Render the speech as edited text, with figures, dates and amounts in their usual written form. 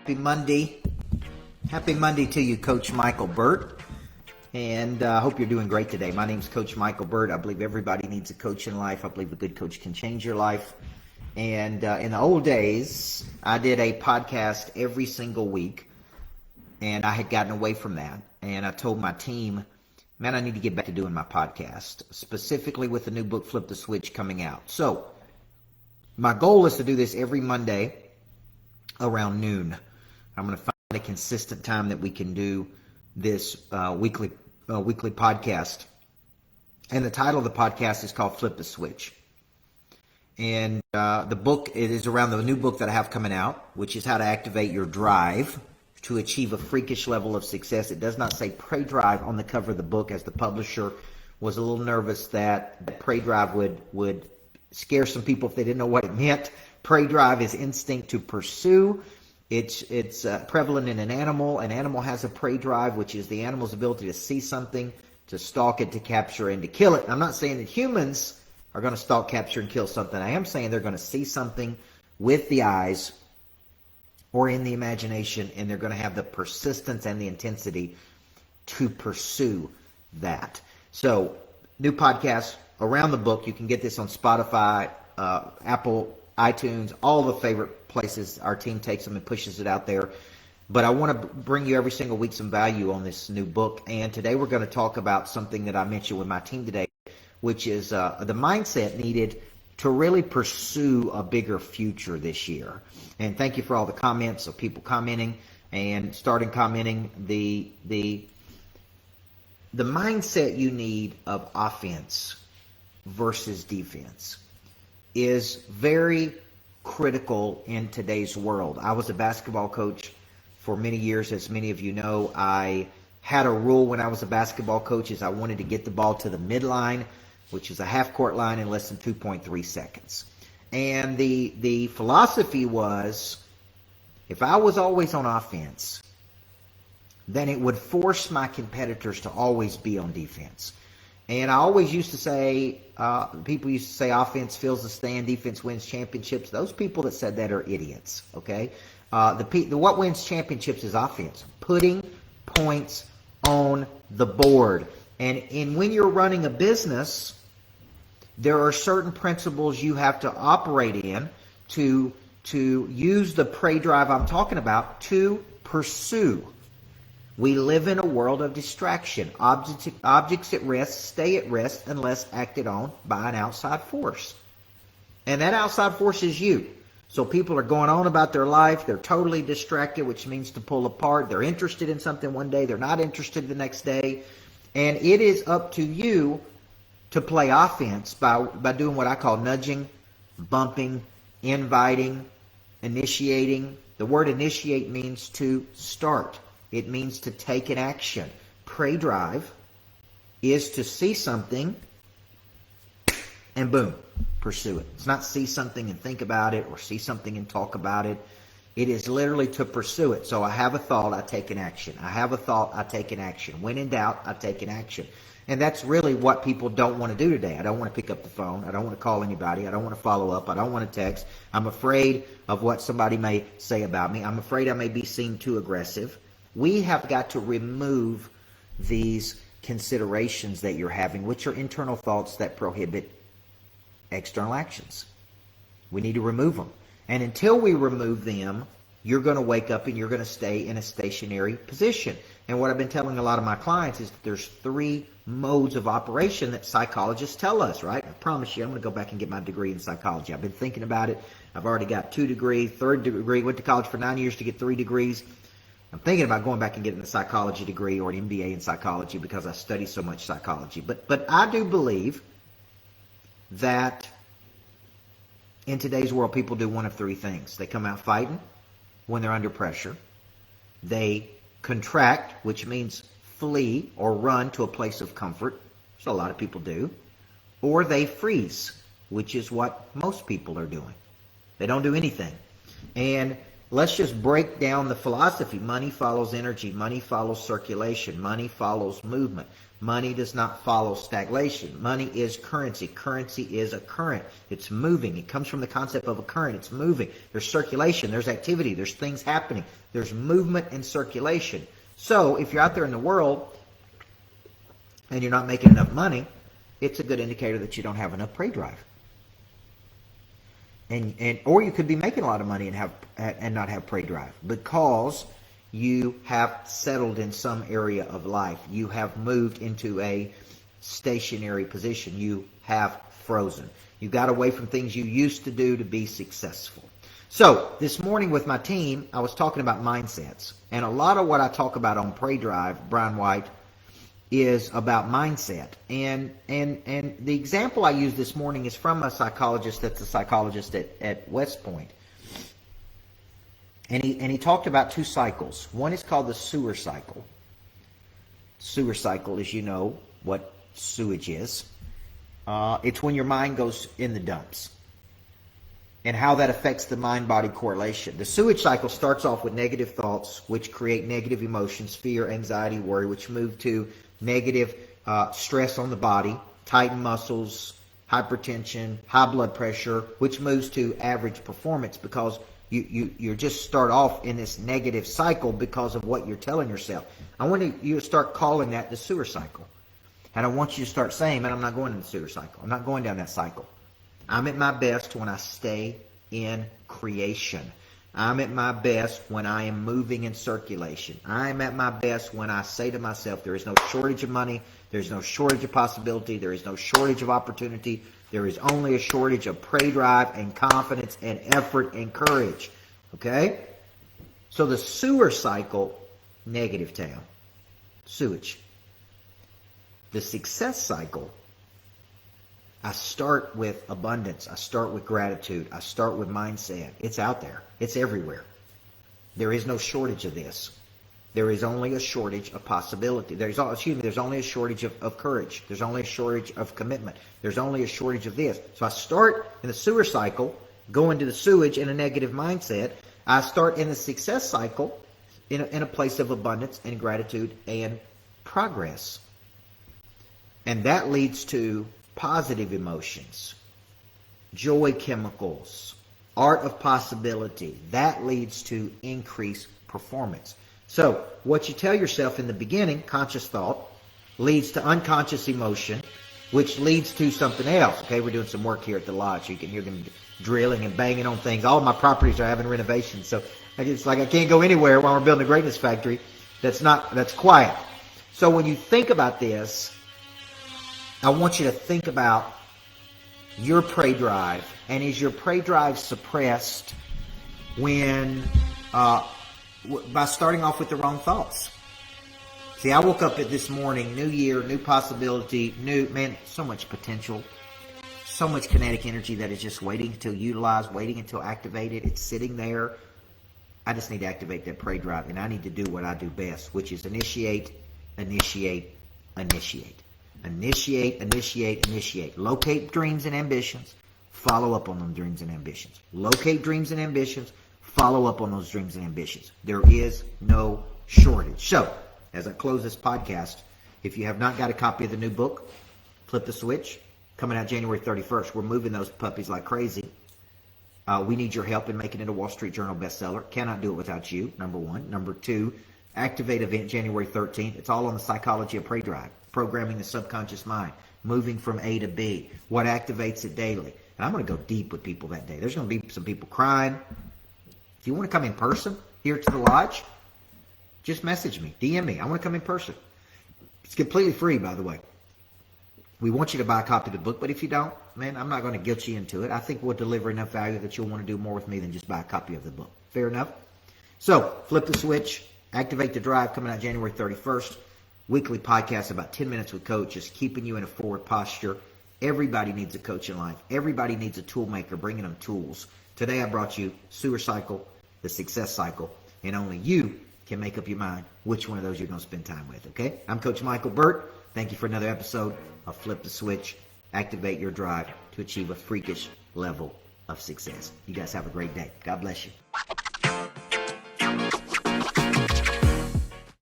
Happy Monday. Happy Monday to you, Coach Micheal Burt. And I hope you're doing great today. My name's Coach Micheal Burt. I believe everybody needs a coach in life. I believe a good coach can change your life. And in the old days, I did a podcast every single week. And I had gotten away from that. And I told my team, man, I need to get back to doing my podcast, specifically with the new book, Flip the Switch, coming out. So my goal is to do this every Monday around noon. I'm going to find a consistent time that we can do this weekly podcast. And the title of the podcast is called Flip the Switch. And the book, it is around the new book that I have coming out, which is How to Activate Your Drive to Achieve a Freakish Level of Success. It does not say Pray Drive on the cover of the book, as the publisher was a little nervous that Pray Drive would scare some people if they didn't know what it meant. Pray Drive is instinct to pursue. It's prevalent in an animal. An animal has a prey drive, which is the animal's ability to see something, to stalk it, to capture, and to kill it. I'm not saying that humans are going to stalk, capture, and kill something. I am saying they're going to see something with the eyes or in the imagination, and they're going to have the persistence and the intensity to pursue that. So, new podcast around the book. You can get this on Spotify, Apple, iTunes, all the favorite places. Our team takes them and pushes it out there. But I want to bring you every single week some value on this new book. And today we're going to talk about something that I mentioned with my team today, which is the mindset needed to really pursue a bigger future this year. And thank you for all the comments of people commenting and starting commenting. The mindset you need of offense versus defense is very critical in today's world. I was a basketball coach for many years. As many of you know, I had a rule when I was a basketball coach is I wanted to get the ball to the midline, which is a half-court line, in less than 2.3 seconds. And the philosophy was, if I was always on offense, then it would force my competitors to always be on defense. And I always used to say, people used to say offense fills the stand, defense wins championships. Those people that said that are idiots, okay? What wins championships is offense, putting points on the board. And when you're running a business, there are certain principles you have to operate in to use the prey drive I'm talking about to pursue. We live in a world of distraction. Objects at rest stay at rest unless acted on by an outside force. And that outside force is you. So people are going on about their life. They're totally distracted, which means to pull apart. They're interested in something one day. They're not interested the next day. And it is up to you to play offense by doing what I call nudging, bumping, inviting, initiating. The word initiate means to start. It means to take an action. Prey drive is to see something and boom, pursue it. It's not see something and think about it or see something and talk about it. It is literally to pursue it. So I have a thought, I take an action. I have a thought, I take an action. When in doubt, I take an action. And that's really what people don't want to do today. I don't want to pick up the phone. I don't want to call anybody. I don't want to follow up. I don't want to text. I'm afraid of what somebody may say about me. I'm afraid I may be seen too aggressive. We have got to remove these considerations that you're having, which are internal thoughts that prohibit external actions. We need to remove them. And until we remove them, you're going to wake up and you're going to stay in a stationary position. And what I've been telling a lot of my clients is that there's 3 modes of operation that psychologists tell us, right? I promise you, I'm going to go back and get my degree in psychology. I've been thinking about it. I've already got 2 degrees, 3rd degree, went to college for 9 years to get 3 degrees. I'm thinking about going back and getting a psychology degree or an MBA in psychology because I study so much psychology. But I do believe that in today's world, people do one of 3 things. They come out fighting when they're under pressure. They contract, which means flee or run to a place of comfort, which a lot of people do. Or they freeze, which is what most people are doing. They don't do anything. And let's just break down the philosophy. Money follows energy. Money follows circulation. Money follows movement. Money does not follow stagnation. Money is currency. Currency is a current. It's moving. It comes from the concept of a current. It's moving. There's circulation. There's activity. There's things happening. There's movement and circulation. So if you're out there in the world and you're not making enough money, it's a good indicator that you don't have enough prey drive. Or you could be making a lot of money and not have prey drive because you have settled in some area of life. You have moved into a stationary position. You have frozen. You got away from things you used to do to be successful. So this morning with my team, I was talking about mindsets. And a lot of what I talk about on Prey Drive, Brian White, is about mindset. And the example I used this morning is from a psychologist that's a psychologist at West Point. And he talked about two cycles. One is called the sewer cycle. Sewer cycle, as you know what sewage is. It's when your mind goes in the dumps and how that affects the mind-body correlation. The sewage cycle starts off with negative thoughts, which create negative emotions, fear, anxiety, worry, which move to negative stress on the body, tightened muscles, hypertension, high blood pressure, which moves to average performance because you just start off in this negative cycle because of what you're telling yourself. I want you to start calling that the sewer cycle. And I want you to start saying, man, I'm not going in the sewer cycle. I'm not going down that cycle. I'm at my best when I stay in creation. I'm at my best when I am moving in circulation. I'm at my best when I say to myself, there is no shortage of money. There's no shortage of possibility. There is no shortage of opportunity. There is only a shortage of prey drive and confidence and effort and courage. Okay? So the sewer cycle, negative town. Sewage. The success cycle, I start with abundance. I start with gratitude. I start with mindset. It's out there. It's everywhere. There is no shortage of this. There is only a shortage of possibility. There's only a shortage of courage. There's only a shortage of commitment. There's only a shortage of this. So I start in the sewer cycle, go into the sewage in a negative mindset. I start in the success cycle in a place of abundance and gratitude and progress. And that leads to positive emotions, joy chemicals, art of possibility. That leads to increased performance. So what you tell yourself in the beginning, conscious thought, leads to unconscious emotion, which leads to something else. Okay, we're doing some work here at the lodge. You can hear them drilling and banging on things. All of my properties are having renovations, so it's like I can't go anywhere while we're building a greatness factory that's quiet. So when you think about this, I want you to think about your prey drive, and is your prey drive suppressed when by starting off with the wrong thoughts? See, I woke up this morning, new year, new possibility, so much potential, so much kinetic energy that is just waiting until utilized, waiting until activated. It's sitting there. I just need to activate that prey drive, and I need to do what I do best, which is initiate, initiate, initiate. Initiate, initiate, initiate. Locate dreams and ambitions. Follow up on them dreams and ambitions. Locate dreams and ambitions. Follow up on those dreams and ambitions. There is no shortage. So, as I close this podcast, if you have not got a copy of the new book, Flip the Switch, coming out January 31st. We're moving those puppies like crazy. We need your help in making it a Wall Street Journal bestseller. Cannot do it without you, number one. Number two, Activate event January 13th. It's all on the psychology of prey drive, programming the subconscious mind, moving from A to B, what activates it daily. And I'm going to go deep with people that day. There's going to be some people crying. If you want to come in person here to the lodge, just message me, DM me. I want to come in person. It's completely free, by the way. We want you to buy a copy of the book, but if you don't, man, I'm not going to guilt you into it. I think we'll deliver enough value that you'll want to do more with me than just buy a copy of the book. Fair enough? So, Flip the Switch, Activate the Drive, coming out January 31st. Weekly podcast, about 10 minutes with Coach, just keeping you in a forward posture. Everybody needs a coach in life. Everybody needs a tool maker, bringing them tools. Today I brought you Sewer Cycle, the Success Cycle, and only you can make up your mind which one of those you're going to spend time with, okay? I'm Coach Micheal Burt. Thank you for another episode of Flip the Switch, Activate Your Drive to achieve a freakish level of success. You guys have a great day. God bless you.